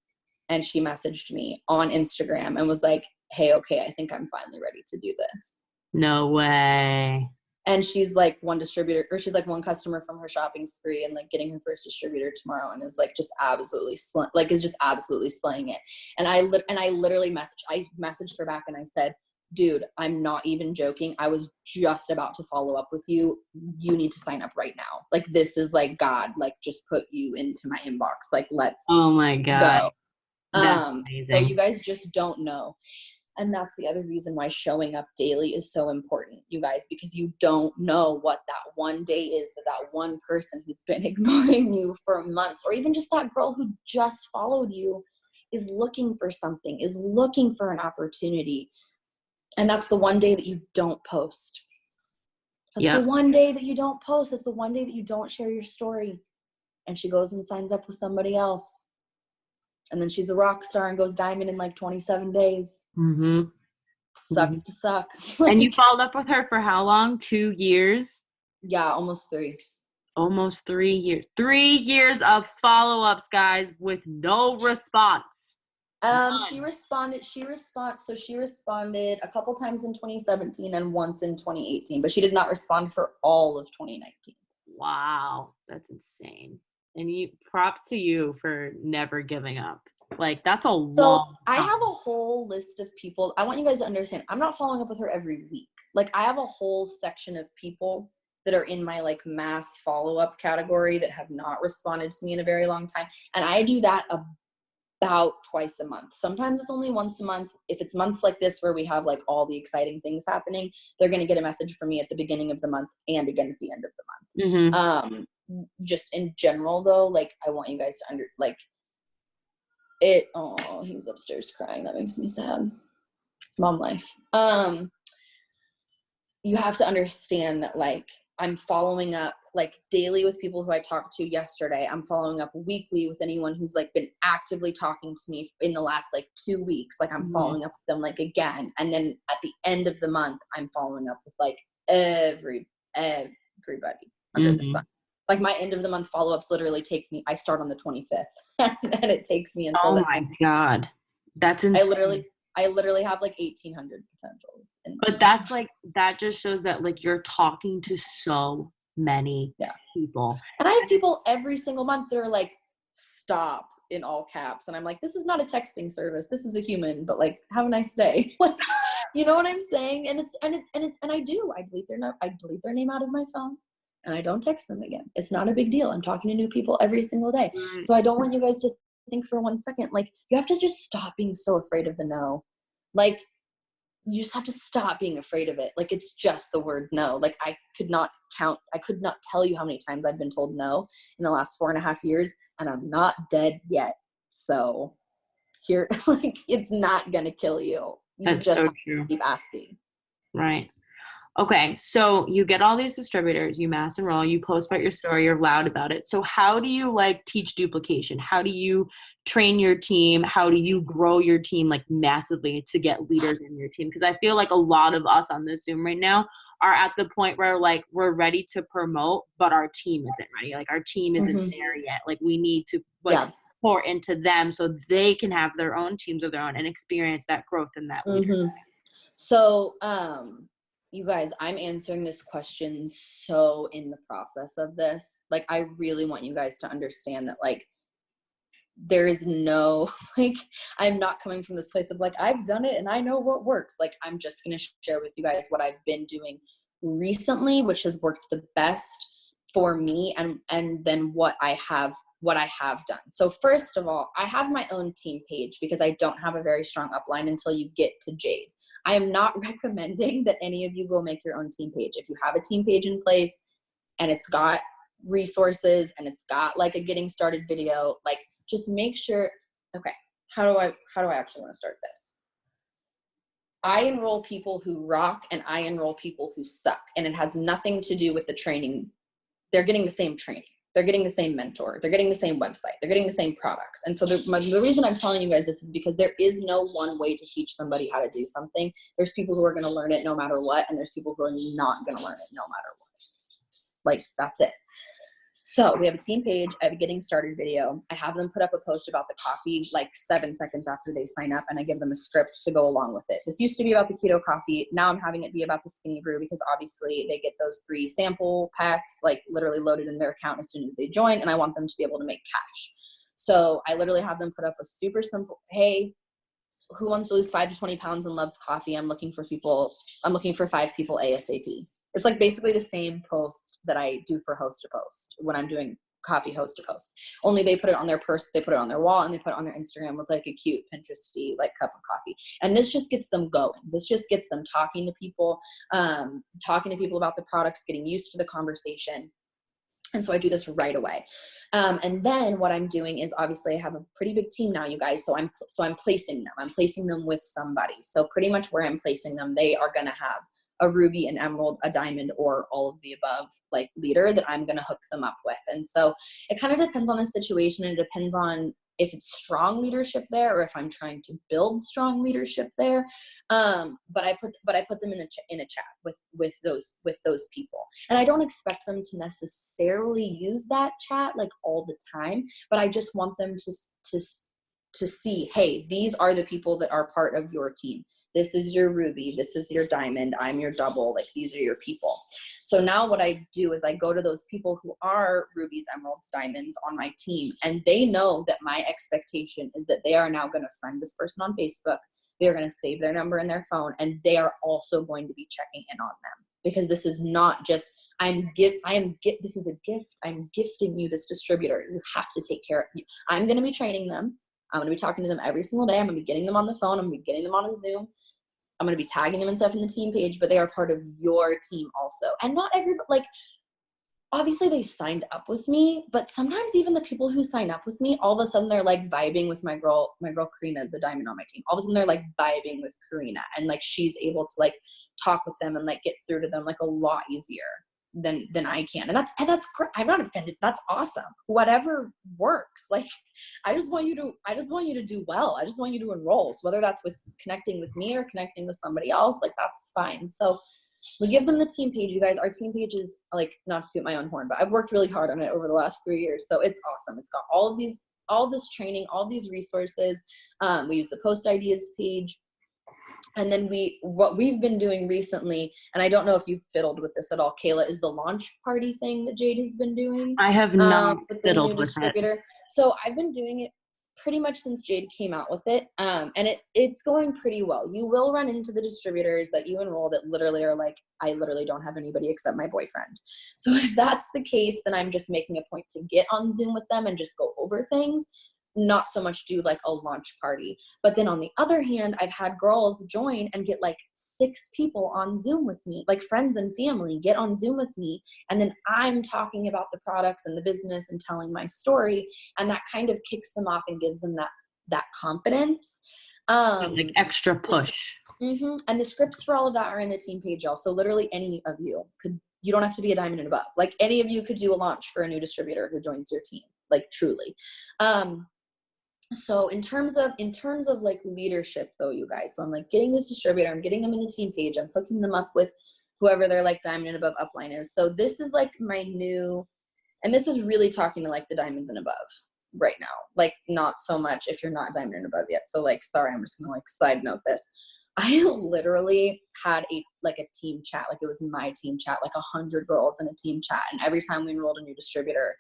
And she messaged me on Instagram and was like, hey, okay, I think I'm finally ready to do this. No way. And she's like one distributor, or she's like one customer from her shopping spree and like getting her first distributor tomorrow, and is like just absolutely is just absolutely slaying it. And I literally messaged her back and I said, dude, I'm not even joking. I was just about to follow up with you. You need to sign up right now. Like, this is like God, like, just put you into my inbox. Like, let's Oh my God. go. That's amazing. So you guys just don't know. And that's the other reason why showing up daily is so important, you guys, because you don't know what that one day is that one person who's been ignoring you for months, or even just that girl who just followed you, is looking for something, is looking for an opportunity. And that's the one day that you don't post. That's the one day that you don't post. That's the one day that you don't share your story. And she goes and signs up with somebody else. And then she's a rock star and goes diamond in like 27 days. Mm-hmm. Sucks to suck. And you followed up with her for how long? 2 years? Yeah, almost 3. Almost 3 years. 3 years of follow-ups, guys, with no response. She responded a couple times in 2017 and once in 2018, but she did not respond for all of 2019. Wow, that's insane. And props to you for never giving up. Like, that's a long time. I have a whole list of people. I want you guys to understand, I'm not following up with her every week. Like, I have a whole section of people that are in my like mass follow-up category that have not responded to me in a very long time. And I do that about twice a month. Sometimes it's only once a month. If it's months like this where we have like all the exciting things happening, they're going to get a message from me at the beginning of the month and again at the end of the month. Just in general though, like, I want you guys to oh, he's upstairs crying. That makes me sad. Mom life. You have to understand that, like, I'm following up like daily with people who I talked to yesterday. I'm following up weekly with anyone who's like been actively talking to me in the last like 2 weeks. Like, I'm following up with them like again. And then at the end of the month, I'm following up with like everybody under the sun. Like, my end of the month follow-ups literally I start on the 25th and it takes me until my God. That's insane. I literally have like 1,800 potentials. But that's like, that just shows that like you're talking to so many people. And I have people every single month that are like, stop, in all caps. And I'm like, this is not a texting service. This is a human, but like, have a nice day. Like, you know what I'm saying? And I delete their name out of my phone. And I don't text them again. It's not a big deal. I'm talking to new people every single day. So I don't want you guys to think for 1 second, like, you have to just stop being so afraid of the no. Like, you just have to stop being afraid of it. Like, it's just the word no. Like, I could not tell you how many times I've been told no in the last 4.5 years, and I'm not dead yet. So here, like, it's not going to kill you. You just have to keep asking. Right. Okay, so you get all these distributors, you mass enroll, you post about your story, you're loud about it. So how do you like teach duplication? How do you train your team? How do you grow your team like massively to get leaders in your team? Because I feel like a lot of us on this Zoom right now are at the point where like we're ready to promote, but our team isn't ready. Like, our team isn't there yet. Like, we need to pour into them so they can have their own teams of their own and experience that growth and that leadership. So, you guys, I'm answering this question so in the process of this. Like, I really want you guys to understand that, like, there is no, like, I'm not coming from this place of like, I've done it and I know what works. Like, I'm just going to share with you guys what I've been doing recently, which has worked the best for me, and then what I have done. So first of all, I have my own team page because I don't have a very strong upline until you get to Jade. I am not recommending that any of you go make your own team page. If you have a team page in place and it's got resources and it's got like a getting started video, like, just make sure, okay, how do I actually want to start this? I enroll people who rock and I enroll people who suck, and it has nothing to do with the training. They're getting the same training. They're getting the same mentor. They're getting the same website. They're getting the same products. And so the reason I'm telling you guys this is because there is no one way to teach somebody how to do something. There's people who are going to learn it no matter what, and there's people who are not going to learn it no matter what. Like, that's it. So we have a team page. I have a getting started video. I have them put up a post about the coffee like 7 seconds after they sign up, and I give them a script to go along with it. This used to be about the keto coffee. Now I'm having it be about the skinny brew because obviously they get those 3 sample packs like literally loaded in their account as soon as they join, and I want them to be able to make cash. So I literally have them put up a super simple, hey, who wants to lose 5 to 20 pounds and loves coffee? I'm looking for 5 people ASAP. It's like basically the same post that I do for host to post when I'm doing coffee host to post. Only they put it on their purse, they put it on their wall, and they put it on their Instagram with like a cute Pinteresty like cup of coffee. And this just gets them going. This just gets them talking to people about the products, getting used to the conversation. And so I do this right away. And then what I'm doing is obviously I have a pretty big team now, you guys. So I'm placing them. I'm placing them with somebody. So pretty much where I'm placing them, they are going to have a ruby, an emerald, a diamond, or all of the above like leader that I'm going to hook them up with. And so it kind of depends on the situation. And it depends on if it's strong leadership there or if I'm trying to build strong leadership there. But I put them in a chat with those people. And I don't expect them to necessarily use that chat like all the time, but I just want them to see, hey, these are the people that are part of your team. This is your ruby. This is your diamond. I'm your double. Like these are your people. So now what I do is I go to those people who are rubies, emeralds, diamonds on my team. And they know that my expectation is that they are now going to friend this person on Facebook. They're going to save their number in their phone. And they are also going to be checking in on them, because this is not just, this is a gift. I'm gifting you this distributor. You have to take care of you. I'm going to be training them. I'm going to be talking to them every single day. I'm going to be getting them on the phone. I'm going to be getting them on a Zoom. I'm going to be tagging them and stuff in the team page, but they are part of your team also. And not everybody, like, obviously they signed up with me, but sometimes even the people who sign up with me, all of a sudden they're like vibing with my girl Karina is a diamond on my team. All of a sudden they're like vibing with Karina, and like she's able to like talk with them and like get through to them like a lot easier than I can. And that's great. I'm not offended. That's awesome. Whatever works. Like, I just want you to do well. I just want you to enroll. So whether that's with connecting with me or connecting with somebody else, like that's fine. So we give them the team page, you guys. Our team page is like, not to toot my own horn, but I've worked really hard on it over the last 3 years. So it's awesome. It's got all of this training, all these resources. We use the post ideas page. And then what we've been doing recently, and I don't know if you've fiddled with this at all, Kayla, is the launch party thing that Jade has been doing. I have not with the fiddled new with distributor. it. So I've been doing it pretty much since Jade came out with it. And it's going pretty well. You will run into the distributors that you enroll that literally are like, I literally don't have anybody except my boyfriend. So if that's the case, then I'm just making a point to get on Zoom with them and just go over things. Not so much do like a launch party. But then on the other hand, I've had girls join and get like 6 people on Zoom with me, like friends and family get on Zoom with me. And then I'm talking about the products and the business and telling my story. And that kind of kicks them off and gives them that confidence. Like extra push. Mm-hmm. And the scripts for all of that are in the team page also. Literally any of you don't have to be a diamond and above. Like any of you could do a launch for a new distributor who joins your team, like truly. So in terms of like leadership though, you guys, so I'm like getting this distributor, I'm getting them in the team page, I'm hooking them up with whoever their like diamond and above upline is. So this is like my new, and this is really talking to like the diamonds and above right now, like not so much if you're not diamond and above yet. So like, sorry, I'm just gonna like side note this. I literally had a team chat, like it was my team chat, like 100 girls in a team chat. And every time we enrolled a new distributor,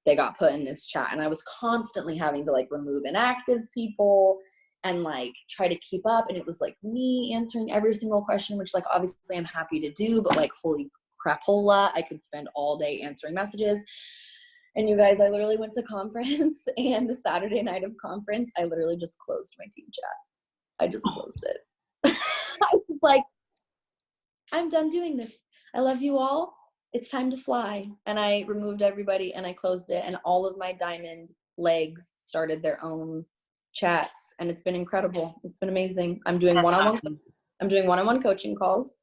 they got put in this chat, and I was constantly having to like remove inactive people and like try to keep up. And it was like me answering every single question, which like obviously I'm happy to do, but like holy crapola, I could spend all day answering messages. And you guys, I literally went to conference, and the Saturday night of conference, I literally just closed my team chat. I just closed it. I was like, I'm done doing this. I love you all. It's time to fly. And I removed everybody and I closed it, and all of my diamond legs started their own chats, and it's been incredible. It's been amazing. I'm doing one-on-one coaching calls.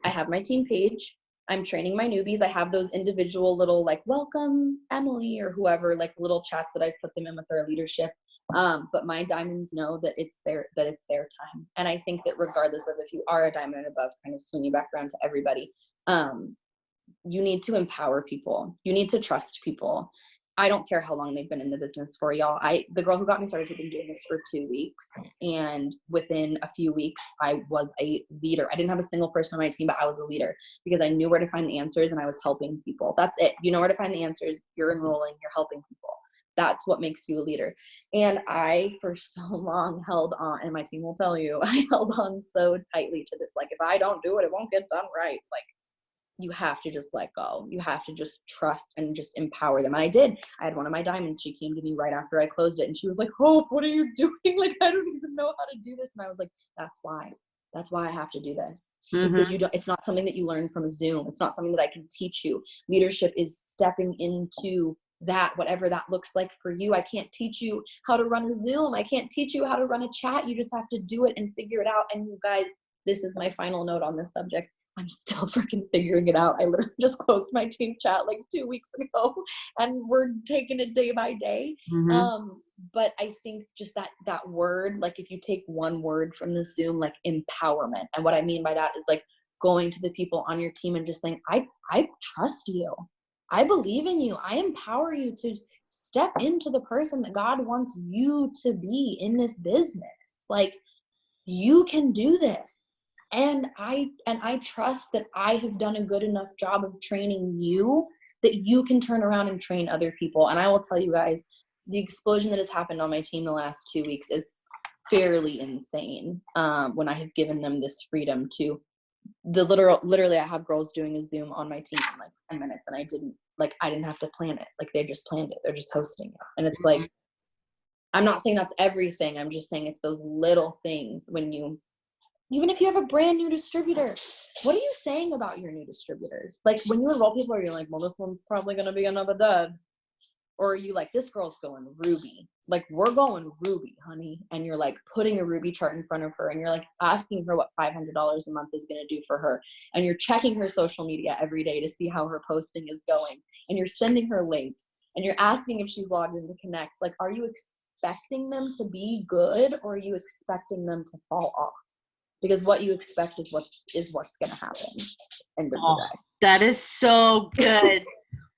I have my team page. I'm training my newbies. I have those individual little like welcome Emily or whoever, like little chats that I've put them in with their leadership. But my diamonds know that it's their time. And I think that regardless of if you are a diamond and above, kind of swinging back around to everybody, you need to empower people. You need to trust people. I don't care how long they've been in the business for, y'all. The girl who got me started had been doing this for 2 weeks, and within a few weeks, I was a leader. I didn't have a single person on my team, but I was a leader because I knew where to find the answers and I was helping people. That's it. You know where to find the answers. You're enrolling. You're helping people. That's what makes you a leader. And I, for so long, held on, and my team will tell you, I held on so tightly to this. Like, if I don't do it, it won't get done right. Like, you have to just let go. You have to just trust and just empower them. And I did. I had one of my diamonds. She came to me right after I closed it, and she was like, Hope, what are you doing? Like, I don't even know how to do this. And I was like, that's why I have to do this. Because it's not something that you learn from a Zoom. It's not something that I can teach you. Leadership is stepping into that, whatever that looks like for you. I can't teach you how to run a Zoom. I can't teach you how to run a chat. You just have to do it and figure it out. And you guys, this is my final note on this subject. I'm still freaking figuring it out. I literally just closed my team chat like 2 weeks ago, and we're taking it day by day. But I think just that word, like if you take one word from the Zoom, like empowerment. And what I mean by that is like going to the people on your team and just saying, I trust you. I believe in you. I empower you to step into the person that God wants you to be in this business. Like, you can do this. And I trust that I have done a good enough job of training you that you can turn around and train other people. And I will tell you guys, the explosion that has happened on my team the last 2 weeks is fairly insane. When I have given them this freedom to literally I have girls doing a Zoom on my team in like 10 minutes, and I didn't have to plan it. Like, they just planned it. They're just hosting it. And it's like, I'm not saying that's everything. I'm just saying it's those little things when even if you have a brand new distributor, what are you saying about your new distributors? Like, when you enroll people, are you like, well, this one's probably going to be another dud? Or are you like, this girl's going Ruby. Like, we're going Ruby, honey. And you're like putting a Ruby chart in front of her, and you're like asking her what $500 a month is going to do for her. And you're checking her social media every day to see how her posting is going. And you're sending her links, and you're asking if she's logged in to connect. Like, are you expecting them to be good, or are you expecting them to fall off? Because what you expect is what's going to happen. End of the day. That is so good.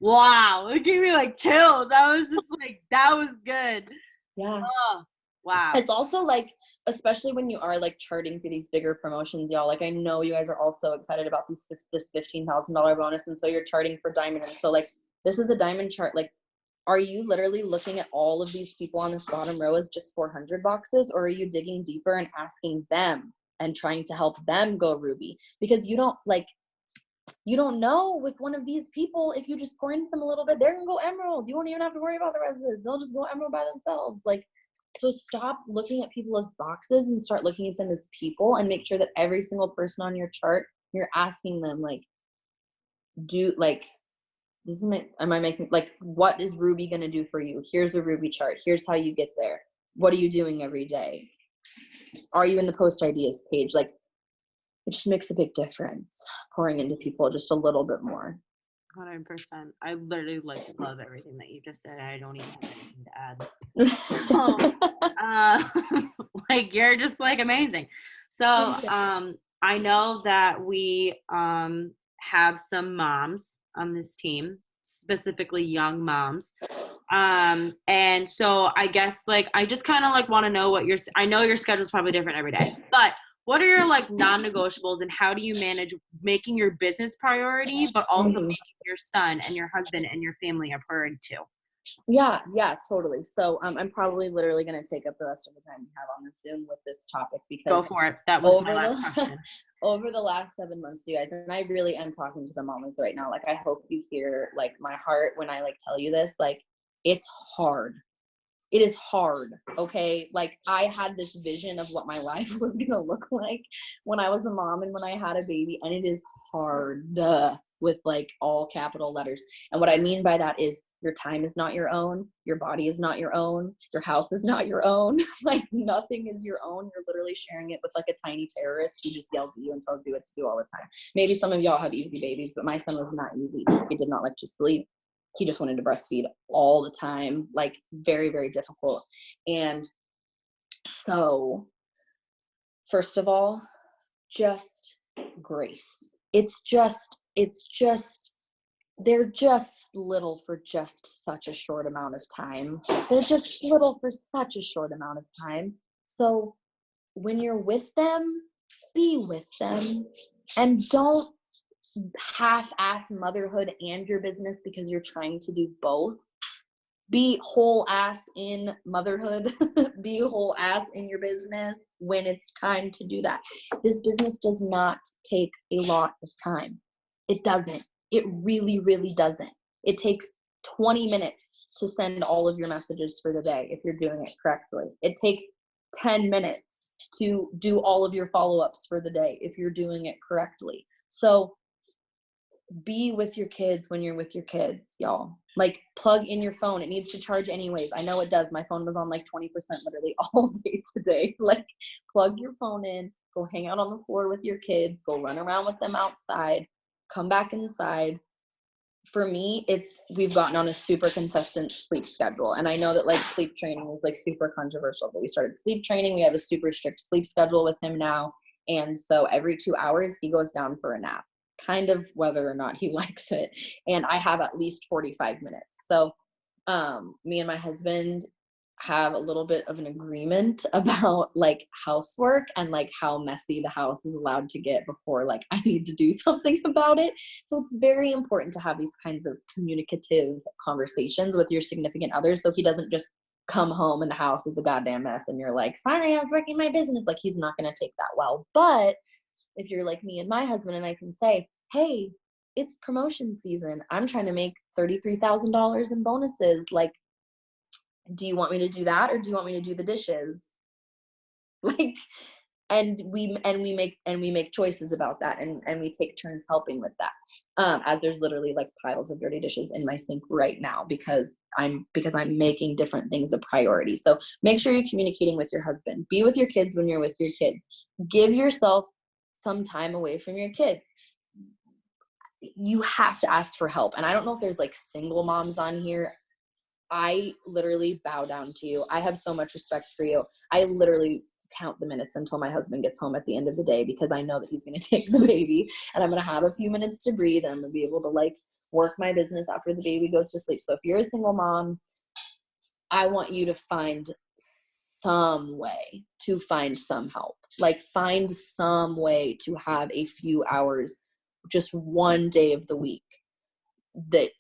Wow. It gave me like chills. I was just like, that was good. Yeah. Oh, wow. It's also like, especially when you are like charting for these bigger promotions, y'all, like I know you guys are all so excited about this $15,000 bonus. And so you're charting for diamond. And so like, this is a diamond chart. Like, are you literally looking at all of these people on this bottom row as just 400 boxes? Or are you digging deeper and asking them and trying to help them go Ruby? Because you don't know with one of these people, if you just pour into them a little bit, they're gonna go emerald. You won't even have to worry about the rest of this. They'll just go emerald by themselves. Like, so stop looking at people as boxes and start looking at them as people, and make sure that every single person on your chart, you're asking them like, what is Ruby gonna do for you? Here's a Ruby chart. Here's how you get there. What are you doing every day? Are you in the post ideas page? Like, it just makes a big difference pouring into people just a little bit more. 100%. I literally love everything that you just said. I don't even have anything to add. Like, you're just like amazing. So I know that we have some moms on this team, specifically young moms. And so I guess like I just kind of like want to know I know your schedule's probably different every day, but what are your like non-negotiables, and how do you manage making your business priority but also making your son and your husband and your family a priority too? Yeah, totally. So I'm probably literally going to take up the rest of the time we have on this Zoom with this topic, because go for it. That was my last question. Over the last 7 months, you guys, and I really am talking to the mamas right now. Like, I hope you hear like my heart when I like tell you this. Like, it's hard. It is hard. Okay. Like, I had this vision of what my life was going to look like when I was a mom and when I had a baby. And it is hard with like all capital letters. And what I mean by that is your time is not your own. Your body is not your own. Your house is not your own. Like, nothing is your own. You're literally sharing it with like a tiny terrorist who just yells at you and tells you what to do all the time. Maybe some of y'all have easy babies, but my son was not easy. He did not like to sleep. He just wanted to breastfeed all the time, like very, very difficult. And so, first of all, just grace. It's just they're just little for just such a short amount of time. They're just little for such a short amount of time. So when you're with them, be with them, and don't half-ass motherhood and your business because you're trying to do both. Be whole ass in motherhood, be whole ass in your business when it's time to do that. This business does not take a lot of time. It doesn't. It really, really doesn't. It takes 20 minutes to send all of your messages for the day if you're doing it correctly. It takes 10 minutes to do all of your follow-ups for the day if you're doing it correctly. So be with your kids when you're with your kids, y'all. Like, plug in your phone. It needs to charge anyways. I know it does. My phone was on like 20% literally all day today. Like, plug your phone in, go hang out on the floor with your kids, go run around with them outside, come back inside. For me, we've gotten on a super consistent sleep schedule. And I know that like sleep training is like super controversial, but we started sleep training. We have a super strict sleep schedule with him now. And so every 2 hours he goes down for a nap, kind of whether or not he likes it. And I have at least 45 minutes. So me and my husband have a little bit of an agreement about like housework and like how messy the house is allowed to get before like I need to do something about it. So it's very important to have these kinds of communicative conversations with your significant other, so he doesn't just come home and the house is a goddamn mess and you're like, sorry, I was working my business. Like, he's not going to take that well. But if you're like me and my husband, and I can say, hey, it's promotion season, I'm trying to make $33,000 in bonuses. Like, do you want me to do that, or do you want me to do the dishes? Like, and we make choices about that, and we take turns helping with that. As there's literally like piles of dirty dishes in my sink right now because I'm making different things a priority. So make sure you're communicating with your husband. Be with your kids when you're with your kids. Give yourself some time away from your kids. You have to ask for help. And I don't know if there's like single moms on here. I literally bow down to you. I have so much respect for you. I literally count the minutes until my husband gets home at the end of the day because I know that he's going to take the baby and I'm going to have a few minutes to breathe and I'm going to be able to like work my business after the baby goes to sleep. So if you're a single mom, I want you to find some way to find some help. Like, find some way to have a few hours, just one day of the week that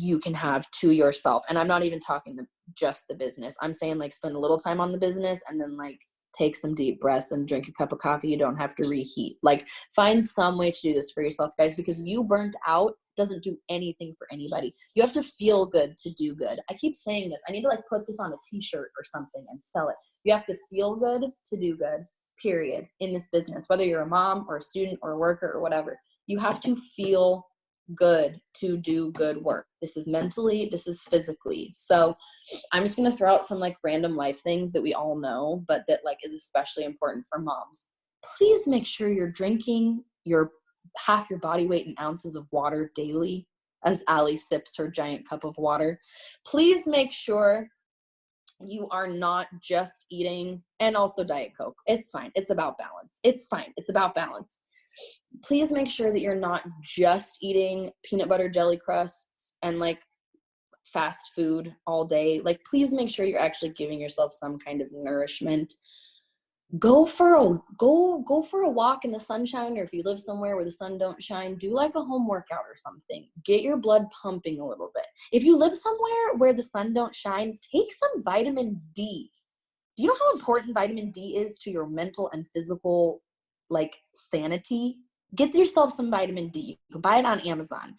you can have to yourself. And I'm not even talking just the business. I'm saying like spend a little time on the business and then like take some deep breaths and drink a cup of coffee. You don't have to reheat. Like, find some way to do this for yourself, guys, because you burnt out doesn't do anything for anybody. You have to feel good to do good. I keep saying this. I need to like put this on a t-shirt or something and sell it. You have to feel good to do good, period, in this business, whether you're a mom or a student or a worker or whatever. You have to feel good to do good work. This is mentally, this is physically. So I'm just going to throw out some like random life things that we all know, but that like is especially important for moms. Please make sure you're drinking your half your body weight in ounces of water daily as Allie sips her giant cup of water. Please make sure you are not just eating, and also Diet Coke. It's fine. It's about balance. It's fine. It's about balance. Please make sure that you're not just eating peanut butter jelly crusts and like fast food all day. Like, please make sure you're actually giving yourself some kind of nourishment. Go for a walk in the sunshine, or if you live somewhere where the sun don't shine, do like a home workout or something. Get your blood pumping a little bit. If you live somewhere where the sun don't shine, take some vitamin D. Do you know how important vitamin D is to your mental and physical like sanity? Get yourself some vitamin D. You can buy it on Amazon.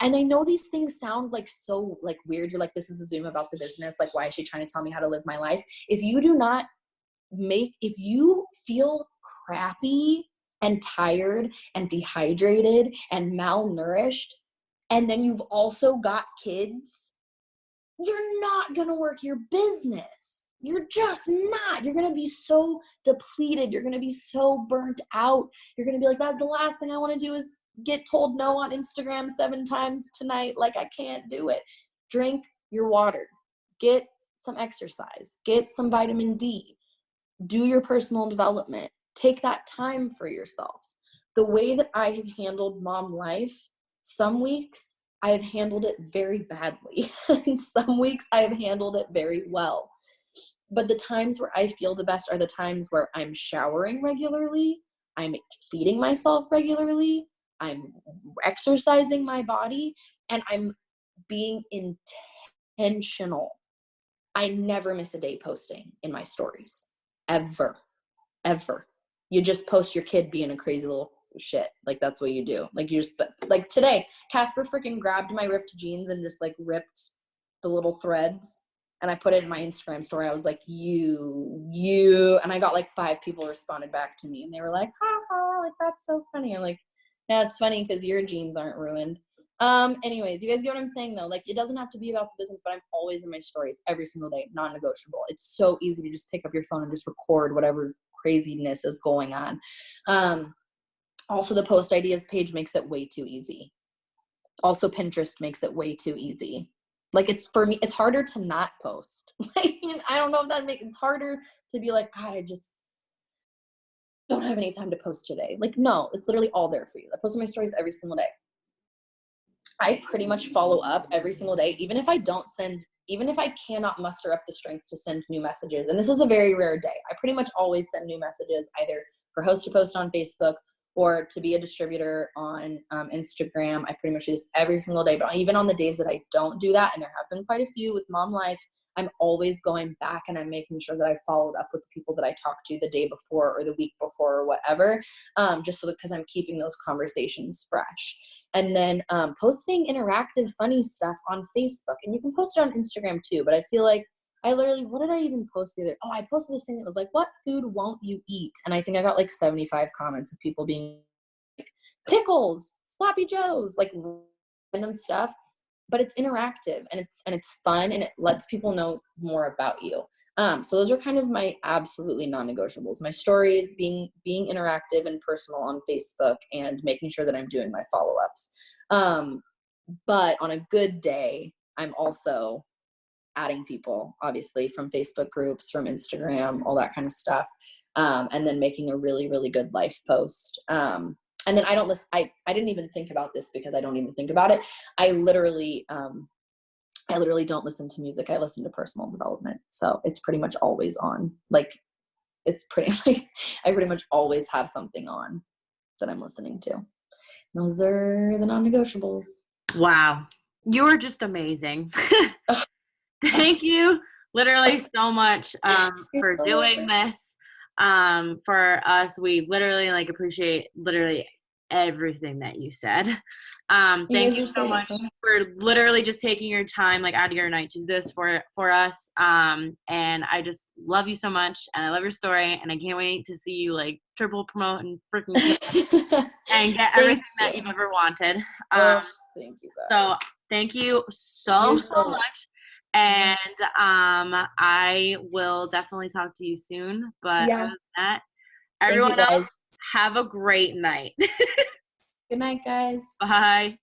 And I know these things sound like so like weird. You're like, this is a Zoom about the business. Like, why is she trying to tell me how to live my life? If you feel crappy and tired and dehydrated and malnourished, and then you've also got kids, you're not going to work your business. You're just not. You're going to be so depleted. You're going to be so burnt out. You're going to be like, that the last thing I want to do is get told no on Instagram 7 times tonight. Like, I can't do it. Drink your water. Get some exercise. Get some vitamin D. Do your personal development. Take that time for yourself. The way that I have handled mom life, some weeks I have handled it very badly. And some weeks I have handled it very well. But the times where I feel the best are the times where I'm showering regularly, I'm feeding myself regularly, I'm exercising my body, and I'm being intentional. I never miss a day posting in my stories. Ever. Ever. You just post your kid being a crazy little shit. Like, that's what you do. Like, you just, like today, Casper freaking grabbed my ripped jeans and just like ripped the little threads. And I put it in my Instagram story. I was like, you, and I got like 5 people responded back to me, and they were like, ha ha, like, that's so funny. I'm like, yeah, it's funny because your jeans aren't ruined. Anyways, you guys get what I'm saying though? Like, it doesn't have to be about the business, but I'm always in my stories every single day, non-negotiable. It's so easy to just pick up your phone and just record whatever craziness is going on. Also, the post ideas page makes it way too easy. Also, Pinterest makes it way too easy. Like, it's, for me, it's harder to not post. Like, I don't know if that makes, it's harder to be like, God, I just don't have any time to post today. Like, no, it's literally all there for you. I post my stories every single day. I pretty much follow up every single day, even if I cannot muster up the strength to send new messages. And this is a very rare day. I pretty much always send new messages, either for host to post on Facebook or to be a distributor on Instagram. I pretty much do this every single day. But even on the days that I don't do that, and there have been quite a few with Mom Life, I'm always going back and I'm making sure that I followed up with the people that I talked to the day before or the week before or whatever, just so because I'm keeping those conversations fresh. And then posting interactive, funny stuff on Facebook. And you can post it on Instagram too, but I feel like I literally, what did I even post the other? Oh, I posted this thing that was like, what food won't you eat? And I think I got like 75 comments of people being like, pickles, sloppy joes, like random stuff. But it's interactive and it's fun and it lets people know more about you. So those are kind of my absolutely non-negotiables. My stories, being interactive and personal on Facebook, and making sure that I'm doing my follow-ups. But on a good day, I'm also adding people, obviously, from Facebook groups, from Instagram, all that kind of stuff. And then making a really, really good life post. And then I don't listen, I didn't even think about this because I don't even think about it. I literally don't listen to music. I listen to personal development. So it's pretty much always on. Like, it's pretty, like, I pretty much always have something on that I'm listening to. Those are the non-negotiables. Wow. You are just amazing. Thank you literally so much for doing this. For us, we literally like appreciate literally everything that you said. Thank you so much for literally just taking your time, like, out of your night to do this for us. And I just love you so much, and I love your story, and I can't wait to see you like triple promote and freaking and get everything that you've ever wanted. Thank you, guys. So thank you so much. And I will definitely talk to you soon. But other than that, everyone else, have a great night. Good night, guys. Bye.